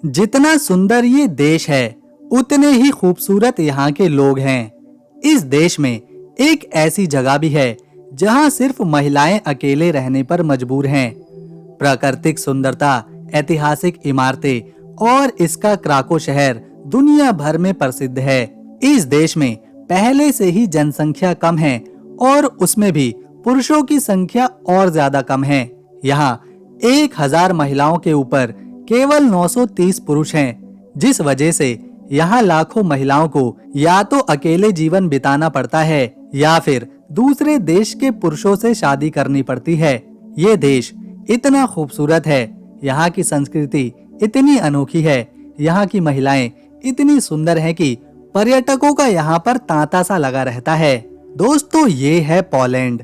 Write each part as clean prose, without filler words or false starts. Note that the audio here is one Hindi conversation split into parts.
जितना सुंदर ये देश है, उतने ही खूबसूरत यहाँ के लोग हैं। इस देश में एक ऐसी जगह भी है जहाँ सिर्फ महिलाएं अकेले रहने पर मजबूर हैं। प्राकृतिक सुंदरता, ऐतिहासिक इमारतें और इसका क्राको शहर दुनिया भर में प्रसिद्ध है। इस देश में पहले से ही जनसंख्या कम है और उसमें भी पुरुषों की संख्या और ज्यादा कम है। यहाँ 1000 महिलाओं के ऊपर केवल 930 पुरुष हैं, जिस वजह से यहाँ लाखों महिलाओं को या तो अकेले जीवन बिताना पड़ता है या फिर दूसरे देश के पुरुषों से शादी करनी पड़ती है। ये देश इतना खूबसूरत है, यहाँ की संस्कृति इतनी अनोखी है, यहाँ की महिलाएं इतनी सुंदर हैं कि पर्यटकों का यहाँ पर तांता सा लगा रहता है। दोस्तों, ये है पोलैंड।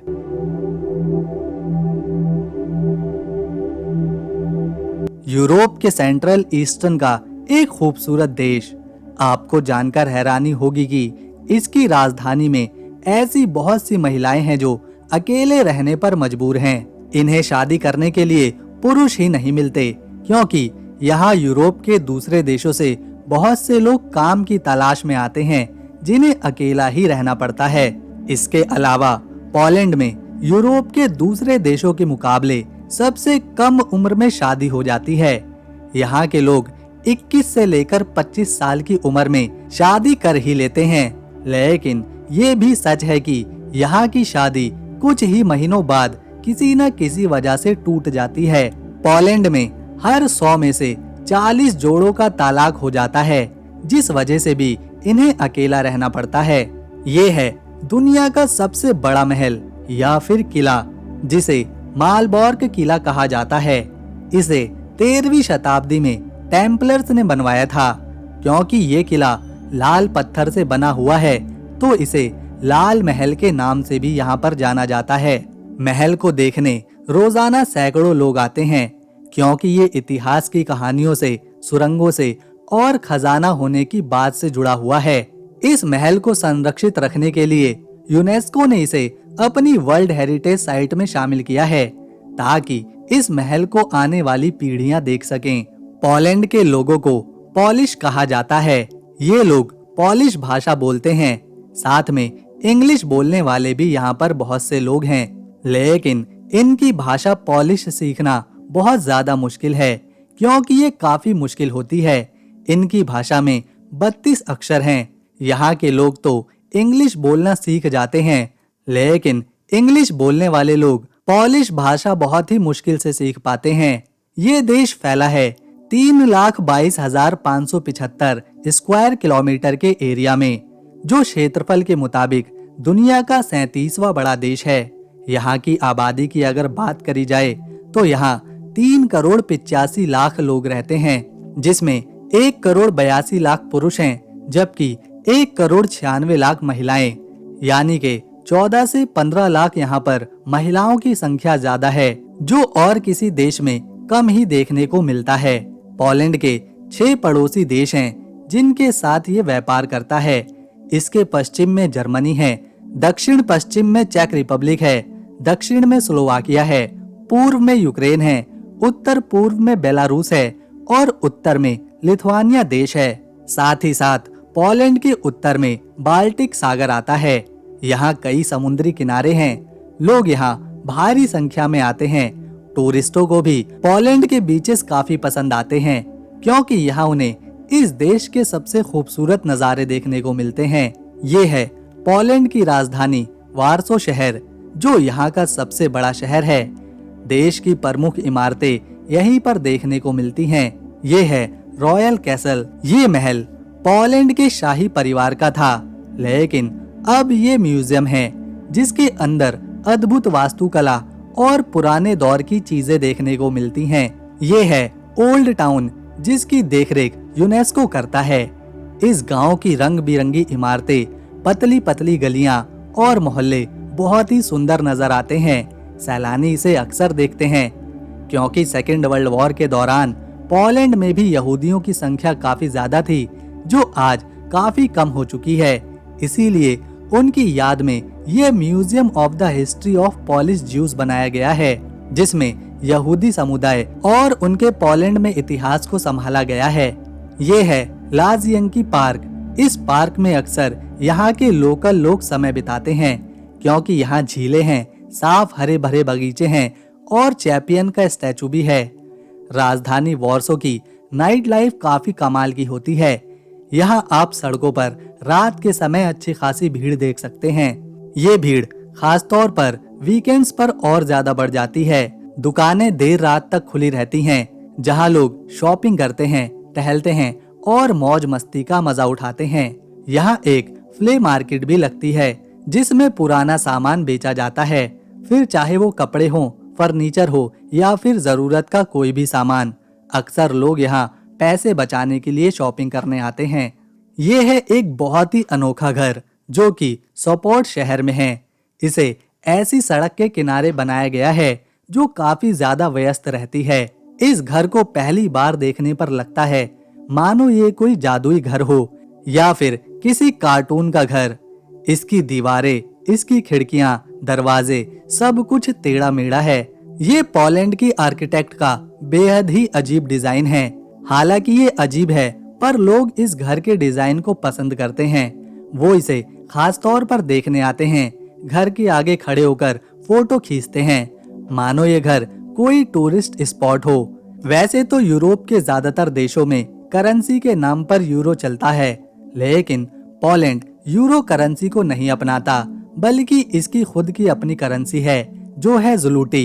यूरोप के सेंट्रल ईस्टर्न का एक खूबसूरत देश। आपको जानकर हैरानी होगी कि इसकी राजधानी में ऐसी बहुत सी महिलाएं हैं जो अकेले रहने पर मजबूर हैं। इन्हें शादी करने के लिए पुरुष ही नहीं मिलते, क्योंकि यहाँ यूरोप के दूसरे देशों से बहुत से लोग काम की तलाश में आते हैं, जिन्हें अकेला ही रहना पड़ता है। इसके अलावा पोलैंड में यूरोप के दूसरे देशों के मुकाबले सबसे कम उम्र में शादी हो जाती है। यहाँ के लोग 21 से लेकर 25 साल की उम्र में शादी कर ही लेते हैं, लेकिन ये भी सच है कि यहाँ की शादी कुछ ही महीनों बाद किसी न किसी वजह से टूट जाती है। पोलैंड में हर 100 में से 40 जोड़ों का तलाक हो जाता है, जिस वजह से भी इन्हें अकेला रहना पड़ता है। ये है दुनिया का सबसे बड़ा महल या फिर किला, जिसे मालबोर्ग किला कहा जाता है। इसे 13वीं शताब्दी में टेम्पलर्स ने बनवाया था। क्योंकि ये किला लाल पत्थर से बना हुआ है, तो इसे लाल महल के नाम से भी यहाँ पर जाना जाता है। महल को देखने रोजाना सैकड़ों लोग आते हैं, क्योंकि ये इतिहास की कहानियों से, सुरंगों से और खजाना होने की बात से जुड़ा हुआ है। इस महल को संरक्षित रखने के लिए यूनेस्को ने इसे अपनी वर्ल्ड हेरिटेज साइट में शामिल किया है, ताकि इस महल को आने वाली पीढ़ियां देख सकें। पोलैंड के लोगों को पॉलिश कहा जाता है। ये लोग पॉलिश भाषा बोलते हैं। साथ में इंग्लिश बोलने वाले भी यहाँ पर बहुत से लोग हैं, लेकिन इनकी भाषा पॉलिश सीखना बहुत ज्यादा मुश्किल है, क्योंकि ये काफी मुश्किल होती है। इनकी भाषा में 32 अक्षर हैं। यहाँ के लोग तो इंग्लिश बोलना सीख जाते हैं, लेकिन इंग्लिश बोलने वाले लोग पॉलिश भाषा बहुत ही मुश्किल से सीख पाते हैं। ये देश फैला है 3,22,575 स्क्वायर किलोमीटर के एरिया में, जो क्षेत्रफल के मुताबिक दुनिया का 37वां बड़ा देश है। यहाँ की आबादी की अगर बात करी जाए तो यहाँ 3,85,00,000 लोग रहते हैं, जिसमें 1,82,00,000 पुरुष हैं, जबकि 1,96,00,000 महिलाएं। यानी कि 14 से 15 लाख यहाँ पर महिलाओं की संख्या ज्यादा है, जो और किसी देश में कम ही देखने को मिलता है। पोलैंड के 6 पड़ोसी देश हैं, जिनके साथ ये व्यापार करता है। इसके पश्चिम में जर्मनी है, दक्षिण पश्चिम में चेक रिपब्लिक है, दक्षिण में स्लोवाकिया है, पूर्व में यूक्रेन है, उत्तर पूर्व में बेलारूस है और उत्तर में लिथुआनिया देश है। साथ ही साथ पोलैंड के उत्तर में बाल्टिक सागर आता है। यहाँ कई समुद्री किनारे हैं। लोग यहाँ भारी संख्या में आते हैं। टूरिस्टों को भी पोलैंड के बीचेस काफी पसंद आते हैं, क्योंकि यहाँ उन्हें इस देश के सबसे खूबसूरत नज़ारे देखने को मिलते हैं। ये है पोलैंड की राजधानी वार्सो शहर, जो यहाँ का सबसे बड़ा शहर है। देश की प्रमुख इमारतें यहीं पर देखने को मिलती हैं। ये है रॉयल कैसल। ये महल पोलैंड के शाही परिवार का था, लेकिन अब ये म्यूजियम है, जिसके अंदर अद्भुत वास्तुकला और पुराने दौर की चीजें देखने को मिलती हैं। ये है ओल्ड टाउन, जिसकी देखरेख यूनेस्को करता है। इस गांव की रंग बिरंगी इमारतें, पतली पतली गलियां और मोहल्ले बहुत ही सुंदर नजर आते हैं। सैलानी इसे अक्सर देखते हैं, क्योंकि सेकेंड वर्ल्ड वॉर के दौरान पोलैंड में भी यहूदियों की संख्या काफी ज्यादा थी, जो आज काफी कम हो चुकी है। इसीलिए उनकी याद में यह museum of the history of polish Jews बनाया गया है, जिसमें यहूदी समुदाय और उनके पोलैंड में इतिहास को संभाला गया है। ये है लाज़ियंकी पार्क। इस पार्क में अक्सर यहाँ के लोकल लोग समय बिताते हैं क्योंकि यहाँ झीलें हैं, साफ हरे भरे बगीचे हैं और चैंपियन का स्टैचू भी है। राजधानी वॉर्सो की नाइट लाइफ काफी कमाल की होती है। यहाँ आप सड़कों पर रात के समय अच्छी खासी भीड़ देख सकते हैं। ये भीड़ खासतौर पर वीकेंड्स पर और ज्यादा बढ़ जाती है। दुकानें देर रात तक खुली रहती हैं, जहाँ लोग शॉपिंग करते हैं, टहलते हैं और मौज मस्ती का मजा उठाते हैं। यहाँ एक फ्ले मार्केट भी लगती है जिसमें पुराना सामान बेचा जाता है, फिर चाहे वो कपड़े हो, फर्नीचर हो या फिर जरूरत का कोई भी सामान। अक्सर लोग यहाँ पैसे बचाने के लिए शॉपिंग करने आते हैं। ये है एक बहुत ही अनोखा घर जो कि सोपोर्ट शहर में है। इसे ऐसी सड़क के किनारे बनाया गया है जो काफी ज्यादा व्यस्त रहती है। इस घर को पहली बार देखने पर लगता है मानो ये कोई जादुई घर हो या फिर किसी कार्टून का घर। इसकी दीवारें, इसकी खिड़कियां, दरवाजे सब कुछ टेढ़ा मेढ़ा है। ये पोलैंड की आर्किटेक्ट का बेहद ही अजीब डिजाइन है। हालांकि ये अजीब है पर लोग इस घर के डिजाइन को पसंद करते हैं। वो इसे खास तौर पर देखने आते हैं, घर के आगे खड़े होकर फोटो खींचते हैं मानो ये घर कोई टूरिस्ट स्पॉट हो। वैसे तो यूरोप के ज्यादातर देशों में करेंसी के नाम पर यूरो चलता है, लेकिन पोलैंड यूरो करेंसी को नहीं अपनाता बल्कि इसकी खुद की अपनी करेंसी है जो है ज़्लूटी।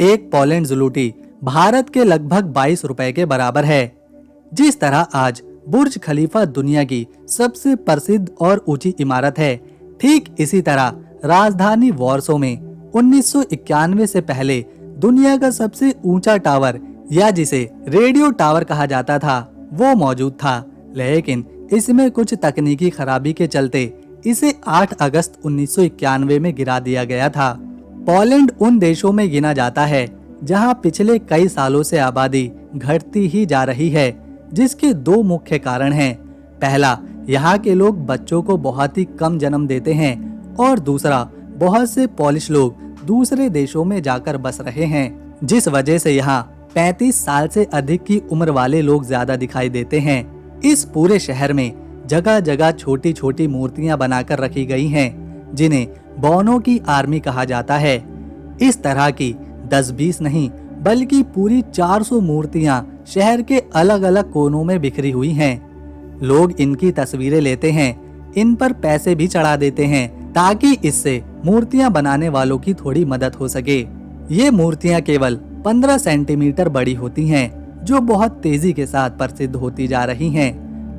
एक पोलैंड ज़्लूटी भारत के लगभग 22 रुपए के बराबर है। जिस तरह आज बुर्ज खलीफा दुनिया की सबसे प्रसिद्ध और ऊंची इमारत है, ठीक इसी तरह राजधानी वॉर्सो में 1991 से पहले दुनिया का सबसे ऊंचा टावर या जिसे रेडियो टावर कहा जाता था वो मौजूद था, लेकिन इसमें कुछ तकनीकी खराबी के चलते इसे 8 अगस्त 1991 में गिरा दिया गया था। पोलैंड उन देशों में गिना जाता है जहां पिछले कई सालों से आबादी घटती ही जा रही है, जिसके दो मुख्य कारण हैं। पहला, यहाँ के लोग बच्चों को बहुत ही कम जन्म देते हैं और दूसरा, बहुत से पोलिश लोग दूसरे देशों में जाकर बस रहे हैं, जिस वजह से यहाँ 35 साल से अधिक की उम्र वाले लोग ज्यादा दिखाई देते हैं। इस पूरे शहर में जगह जगह छोटी छोटी मूर्तियां बनाकर रखी गई हैं, जिन्हें बोनो की आर्मी कहा जाता है। इस तरह की 10-20 नहीं बल्कि पूरी 400 मूर्तियां शहर के अलग अलग कोनों में बिखरी हुई हैं। लोग इनकी तस्वीरें लेते हैं, इन पर पैसे भी चढ़ा देते हैं ताकि इससे मूर्तियां बनाने वालों की थोड़ी मदद हो सके। ये मूर्तियां केवल 15 सेंटीमीटर बड़ी होती हैं, जो बहुत तेजी के साथ प्रसिद्ध होती जा रही हैं।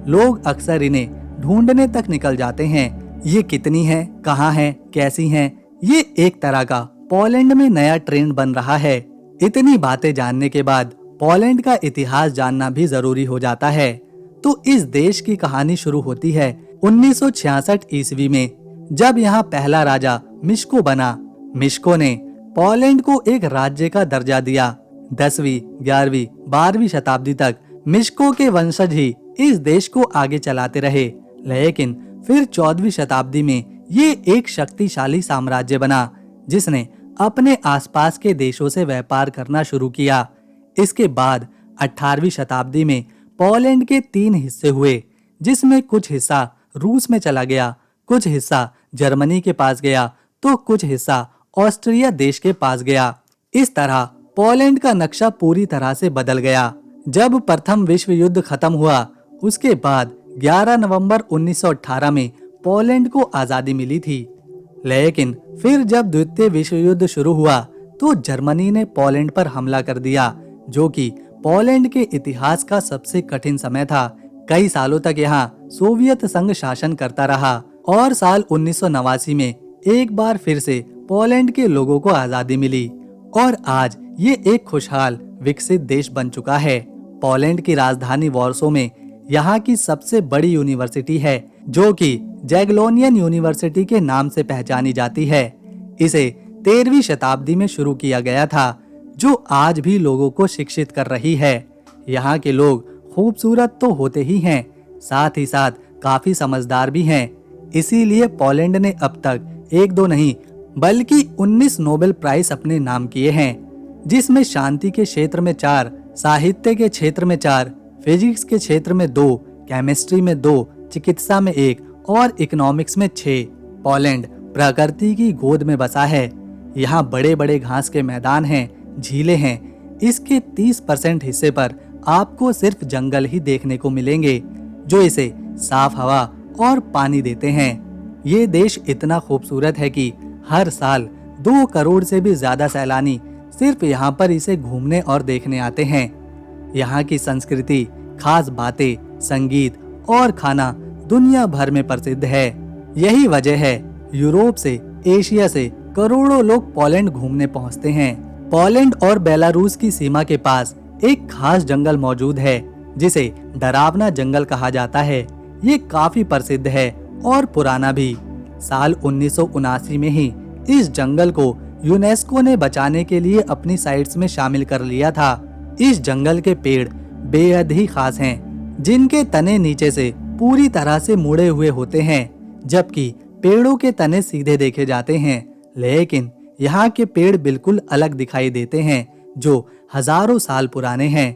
लोग अक्सर इन्हें ढूंढने तक निकल जाते हैं। ये कितनी है, कहाँ है, कैसी हैं, ये एक तरह का पोलैंड में नया ट्रेंड बन रहा है। इतनी बातें जानने के बाद पोलैंड का इतिहास जानना भी जरूरी हो जाता है। तो इस देश की कहानी शुरू होती है 1966 ईस्वी में, जब यहाँ पहला राजा मिश्को बना। मिश्को ने पोलैंड को एक राज्य का दर्जा दिया। 10वीं, 11वीं, 12वीं शताब्दी तक मिश्को के वंशज ही इस देश को आगे चलाते रहे, लेकिन फिर 14वीं शताब्दी में ये एक शक्तिशाली साम्राज्य बना जिसने अपने आसपास के देशों से व्यापार करना शुरू किया। इसके बाद 18वीं शताब्दी में पोलैंड के 3 हिस्से हुए, जिसमें कुछ हिस्सा रूस में चला गया, कुछ हिस्सा जर्मनी के पास गया तो कुछ हिस्सा ऑस्ट्रिया देश के पास गया। इस तरह पोलैंड का नक्शा पूरी तरह से बदल गया। जब प्रथम विश्व युद्ध खत्म हुआ, उसके बाद 11 नवंबर 1918 में पोलैंड को आजादी मिली थी। लेकिन फिर जब द्वितीय विश्व युद्ध शुरू हुआ तो जर्मनी ने पोलैंड पर हमला कर दिया, जो कि पोलैंड के इतिहास का सबसे कठिन समय था। कई सालों तक यहाँ सोवियत संघ शासन करता रहा और साल 1989 में एक बार फिर से पोलैंड के लोगों को आजादी मिली और आज ये एक खुशहाल विकसित देश बन चुका है। पोलैंड की राजधानी वॉर्सो में यहाँ की सबसे बड़ी यूनिवर्सिटी है, जो कि जैगलोनियन यूनिवर्सिटी के नाम से पहचानी जाती है। इसे 13वीं शताब्दी में शुरू किया गया था, जो आज भी लोगों को शिक्षित कर रही है। यहाँ के लोग खूबसूरत तो होते ही हैं, साथ ही साथ काफी समझदार भी हैं। इसीलिए पोलैंड ने अब तक 1-2 नहीं बल्कि 19 नोबेल प्राइज अपने नाम किए हैं। जिसमें शांति के क्षेत्र में 4, साहित्य के क्षेत्र में 4, फिजिक्स के क्षेत्र में 2, केमिस्ट्री में 2, चिकित्सा में 1 और इकोनॉमिक्स में 6। पोलैंड प्रकृति की गोद में बसा है। यहाँ बड़े बड़े घास के मैदान हैं, झीलें हैं। इसके 30% हिस्से पर आपको सिर्फ जंगल ही देखने को मिलेंगे, जो इसे साफ हवा और पानी देते हैं। ये देश इतना खूबसूरत है कि हर साल 2 करोड़ से भी ज्यादा सैलानी सिर्फ यहाँ पर इसे घूमने और देखने आते हैं। यहाँ की संस्कृति, खास बातें, संगीत और खाना दुनिया भर में प्रसिद्ध है। यही वजह है यूरोप से, एशिया से करोड़ों लोग पोलैंड घूमने पहुँचते हैं। पोलैंड और बेलारूस की सीमा के पास एक खास जंगल मौजूद है, जिसे डरावना जंगल कहा जाता है। ये काफी प्रसिद्ध है और पुराना भी। साल 1979 में ही इस जंगल को यूनेस्को ने बचाने के लिए अपनी साइट्स में शामिल कर लिया था। इस जंगल के पेड़ बेहद ही खास हैं, जिनके तने नीचे से पूरी तरह से मुड़े हुए होते हैं, जबकि पेड़ों के तने सीधे देखे जाते हैं। लेकिन यहाँ के पेड़ बिल्कुल अलग दिखाई देते हैं, जो हजारों साल पुराने हैं।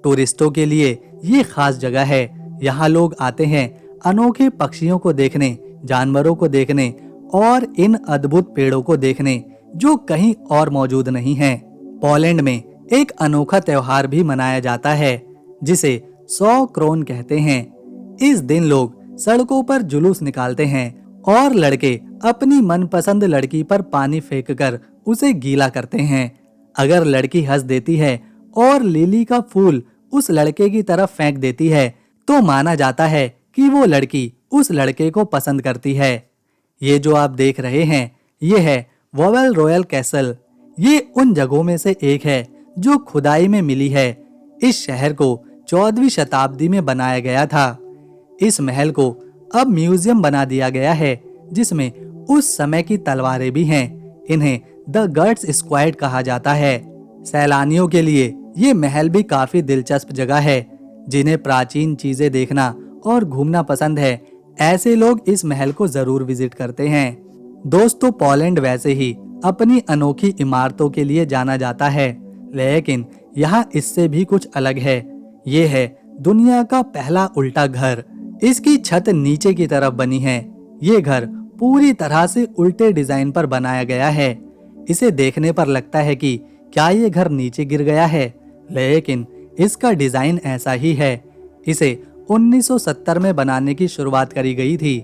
टूरिस्टों के लिए ये खास जगह है। यहाँ लोग आते हैं अनोखे पक्षियों को देखने, जानवरों को देखने और इन अद्भुत पेड़ों को देखने, जो कहीं और मौजूद नहीं है। पोलैंड में एक अनोखा त्योहार भी मनाया जाता है, जिसे 100 क्रोन कहते हैं। इस दिन लोग सड़कों पर जुलूस निकालते हैं और लड़के अपनी मनपसंद लड़की पर पानी फेंककर उसे गीला करते हैं। अगर लड़की हंस देती है और लिली का फूल उस लड़के की तरफ फेंक देती है, तो माना जाता है कि वो लड़की उस लड़के को पसंद करती है। ये जो आप देख रहे हैं, ये है वॉवेल रॉयल कैसल। ये उन जगहों में से एक है जो खुदाई में मिली है। इस शहर को 14वीं शताब्दी में बनाया गया था। इस महल को अब म्यूजियम बना दिया गया है, जिसमें उस समय की तलवारें भी हैं। इन्हें द गर्ट्स स्क्वाड कहा जाता है। सैलानियों के लिए ये महल भी काफी दिलचस्प जगह है। जिन्हें प्राचीन चीजें देखना और घूमना पसंद है, ऐसे लोग इस महल को जरूर विजिट करते हैं। दोस्तों, पोलैंड वैसे ही अपनी अनोखी इमारतों के लिए जाना जाता है, लेकिन यहाँ इससे भी कुछ अलग है। ये है दुनिया का पहला उल्टा घर। इसकी छत नीचे की तरफ बनी है। ये घर पूरी तरह से उल्टे डिजाइन पर बनाया गया है। इसे देखने पर लगता है कि क्या ये घर नीचे गिर गया है, लेकिन इसका डिजाइन ऐसा ही है। इसे 1970 में बनाने की शुरुआत करी गई थी।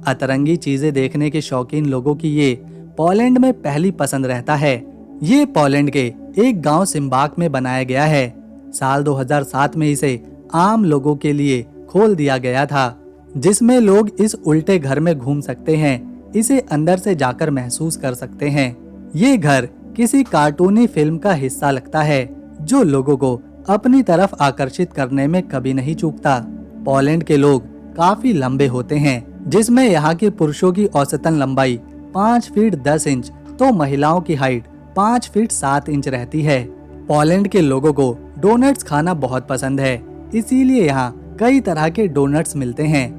अतरंगी चीजें देखने के शौकीन लोगों की ये पोलैंड में पहली पसंद रहता है। ये पोलैंड के एक गांव सिम्बाक में बनाया गया है। साल 2007 में इसे आम लोगों के लिए खोल दिया गया था, जिसमें लोग इस उल्टे घर में घूम सकते हैं, इसे अंदर से जाकर महसूस कर सकते हैं। ये घर किसी कार्टूनी फिल्म का हिस्सा लगता है, जो लोगों को अपनी तरफ आकर्षित करने में कभी नहीं चूकता। पोलैंड के लोग काफी लंबे होते हैं, जिसमें यहाँ के पुरुषों की औसतन लंबाई 5 फीट 10 इंच तो महिलाओं की हाइट 5 फीट 7 इंच रहती है। पोलैंड के लोगों को डोनट्स खाना बहुत पसंद है, इसीलिए यहाँ कई तरह के डोनट्स मिलते हैं।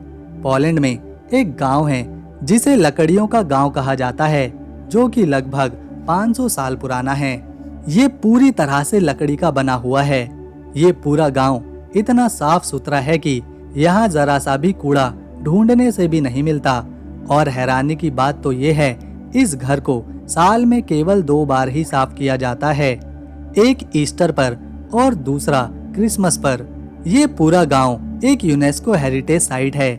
पोलैंड में एक गांव है जिसे लकड़ियों का गांव कहा जाता है, जो कि लगभग 500 साल पुराना है। ये पूरी तरह से लकड़ी का बना हुआ है। ये पूरा गांव इतना साफ सुथरा है कि यहाँ जरा सा भी कूड़ा ढूंढने से भी नहीं मिलता। और हैरानी की बात तो ये है, इस घर को साल में केवल 2 बार ही साफ किया जाता है, एक ईस्टर पर और दूसरा क्रिसमस पर। ये पूरा गांव एक यूनेस्को हेरिटेज साइट है।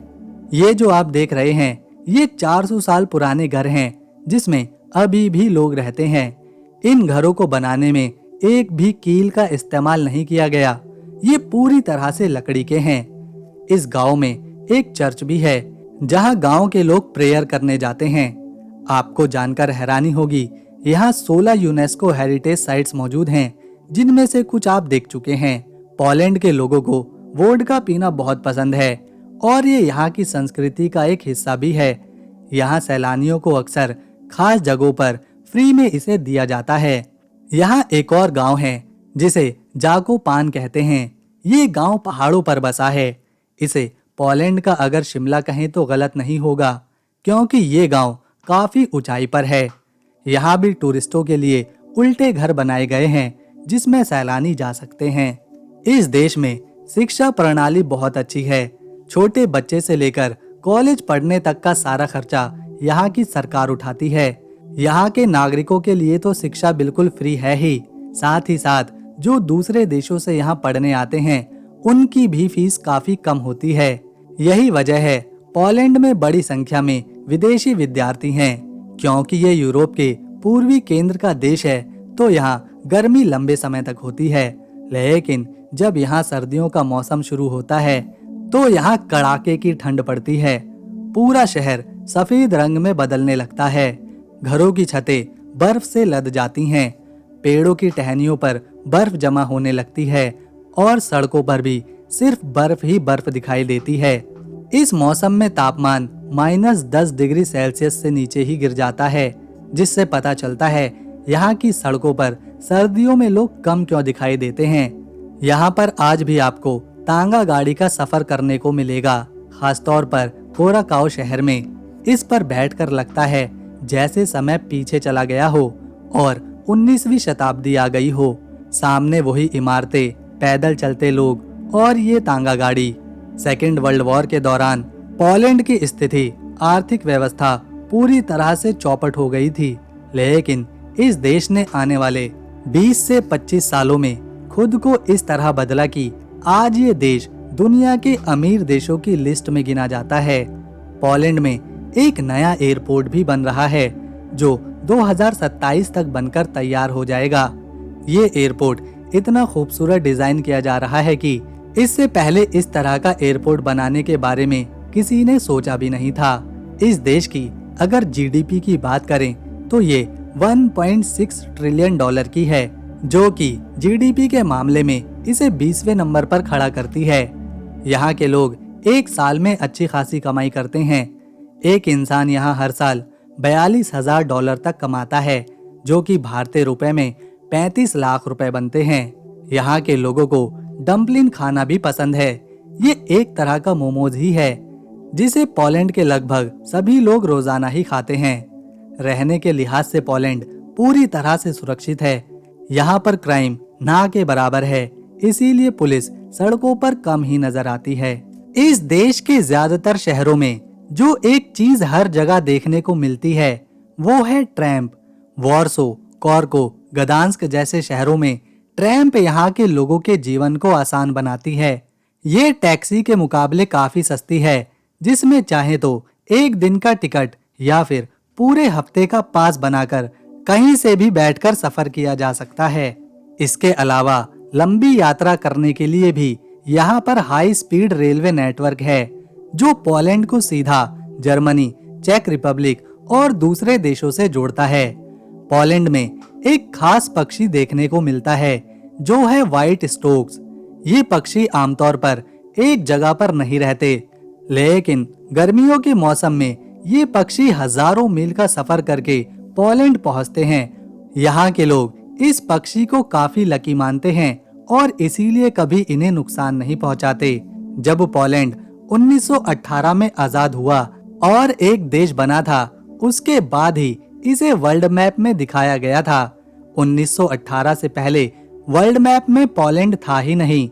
ये जो आप देख रहे हैं, ये 400 साल पुराने घर हैं, जिसमें अभी भी लोग रहते हैं। इन घरों को बनाने में एक भी कील का इस्तेमाल नहीं किया गया। ये पूरी तरह से लकड़ी के हैं। इस गांव में एक चर्च भी है, जहां गांव के लोग प्रेयर करने जाते हैं। आपको जानकर हैरानी होगी, यहाँ 16 यूनेस्को हेरिटेज साइट्स मौजूद हैं, जिनमें से कुछ आप देख चुके हैं। पोलैंड के लोगों को वोडका पीना बहुत पसंद है और ये यहाँ की संस्कृति का एक हिस्सा भी है। यहाँ सैलानियों को अक्सर खास जगहों पर फ्री में इसे दिया जाता है। यहाँ एक और गांव है जिसे जाकोपान कहते हैं। ये गांव पहाड़ों पर बसा है। इसे पोलैंड का अगर शिमला कहें तो गलत नहीं होगा, क्योंकि ये गांव काफी ऊंचाई पर है। यहाँ भी टूरिस्टों के लिए उल्टे घर बनाए गए हैं जिसमें सैलानी जा सकते हैं। इस देश में शिक्षा प्रणाली बहुत अच्छी है। छोटे बच्चे से लेकर कॉलेज पढ़ने तक का सारा खर्चा यहाँ की सरकार उठाती है। यहाँ के नागरिकों के लिए तो शिक्षा बिल्कुल फ्री है ही साथ जो दूसरे देशों से यहाँ पढ़ने आते हैं उनकी भी फीस काफी कम होती है। यही वजह है पोलैंड में बड़ी संख्या में विदेशी विद्यार्थी हैं। क्योंकि ये यूरोप के पूर्वी केंद्र का देश है तो यहाँ गर्मी लंबे समय तक होती है, लेकिन जब यहाँ सर्दियों का मौसम शुरू होता है तो यहाँ कड़ाके की ठंड पड़ती है। पूरा शहर सफेद रंग में बदलने लगता है। घरों की छतें बर्फ से लद जाती हैं, पेड़ों की टहनियों पर बर्फ जमा होने लगती है और सड़कों पर भी सिर्फ बर्फ ही बर्फ दिखाई देती है। इस मौसम में तापमान -10 डिग्री सेल्सियस से नीचे ही गिर जाता है, जिससे पता चलता है यहाँ की सड़कों पर सर्दियों में लोग कम क्यों दिखाई देते हैं। यहाँ पर आज भी आपको तांगा गाड़ी का सफर करने को मिलेगा, खासतौर पर कोराकाओ शहर में। इस पर बैठकर लगता है जैसे समय पीछे चला गया हो और 19वीं शताब्दी आ गई हो। सामने वही इमारतें, पैदल चलते लोग और ये तांगा गाड़ी। सेकेंड वर्ल्ड वॉर के दौरान पोलैंड की स्थिति, आर्थिक व्यवस्था पूरी तरह से चौपट हो गई थी, लेकिन इस देश ने आने वाले 20 से 25 सालों में खुद को इस तरह बदला कि आज ये देश दुनिया के अमीर देशों की लिस्ट में गिना जाता है। पोलैंड में एक नया एयरपोर्ट भी बन रहा है जो 2027 तक बनकर तैयार हो जाएगा। ये एयरपोर्ट इतना खूबसूरत डिजाइन किया जा रहा है कि इससे पहले इस तरह का एयरपोर्ट बनाने के बारे में किसी ने सोचा भी नहीं था। इस देश की अगर जीडीपी की बात करें तो ये 1.6 ट्रिलियन डॉलर की है, जो कि जीडीपी के मामले में इसे 20वें नंबर पर खड़ा करती है। यहाँ के लोग एक साल में अच्छी खासी कमाई करते हैं। एक इंसान यहाँ हर साल 42,000 डॉलर तक कमाता है, जो कि भारतीय रुपए में 35 लाख रुपए बनते हैं। यहाँ के लोगों को डम्पलिन खाना भी पसंद है। ये एक तरह का मोमोज ही है जिसे पोलैंड के लगभग सभी लोग रोजाना ही खाते हैं। रहने के लिहाज से पोलैंड पूरी तरह से सुरक्षित है। यहाँ पर क्राइम ना के बराबर है, इसीलिए पुलिस सड़कों पर कम ही नजर आती है। इस देश के ज्यादातर शहरों में जो एक चीज हर जगह देखने को मिलती है वो है ट्रैम्प। वॉर्सो, कॉर्को, गदांस्क जैसे शहरों में ट्रैम्प यहाँ के लोगों के जीवन को आसान बनाती है। ये टैक्सी के मुकाबले काफी सस्ती है, जिसमें चाहे तो एक दिन का टिकट या फिर पूरे हफ्ते का पास बनाकर कहीं से भी बैठकर सफर किया जा सकता है। इसके अलावा लंबी यात्रा करने के लिए भी यहाँ पर हाई स्पीड रेलवे नेटवर्क है, जो पोलैंड को सीधा जर्मनी, चेक रिपब्लिक और दूसरे देशों से जोड़ता है। पोलैंड में एक खास पक्षी देखने को मिलता है जो है व्हाइट स्टोक्स। ये पक्षी आमतौर पर एक जगह पर नहीं रहते, लेकिन गर्मियों के मौसम में ये पक्षी हजारों मील का सफर करके पोलैंड पहुंचते हैं। यहाँ के लोग इस पक्षी को काफी लकी मानते हैं और इसीलिए कभी इन्हें नुकसान नहीं पहुंचाते। जब पोलैंड 1918 में आजाद हुआ और एक देश बना था, उसके बाद ही इसे वर्ल्ड मैप में दिखाया गया था। 1918 से पहले वर्ल्ड मैप में पोलैंड था ही नहीं।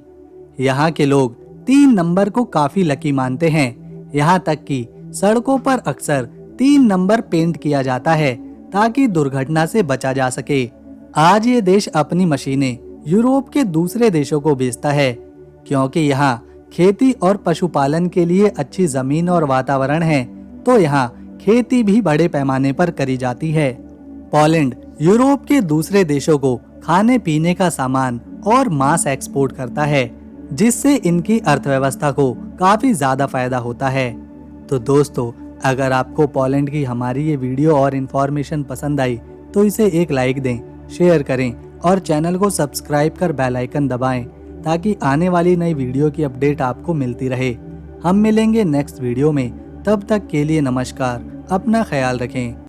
यहाँ के लोग 3 नंबर को काफी लकी मानते हैं। यहाँ तक कि सड़कों पर अक्सर 3 नंबर पेंट किया जाता है ताकि दुर्घटना से बचा जा सके। आज ये देश अपनी मशीनें यूरोप के दूसरे देशों को बेचता है, क्योंकि यहाँ खेती और पशुपालन के लिए अच्छी जमीन और वातावरण है, तो यहाँ खेती भी बड़े पैमाने पर करी जाती है। पोलैंड यूरोप के दूसरे देशों को खाने पीने का सामान और मांस एक्सपोर्ट करता है, जिससे इनकी अर्थव्यवस्था को काफी ज्यादा फायदा होता है। तो दोस्तों, अगर आपको पोलैंड की हमारी ये वीडियो और इन्फॉर्मेशन पसंद आई तो इसे एक लाइक दें, शेयर करें और चैनल को सब्सक्राइब कर बेल आइकन दबाएं, ताकि आने वाली नई वीडियो की अपडेट आपको मिलती रहे। हम मिलेंगे नेक्स्ट वीडियो में, तब तक के लिए नमस्कार, अपना ख्याल रखें।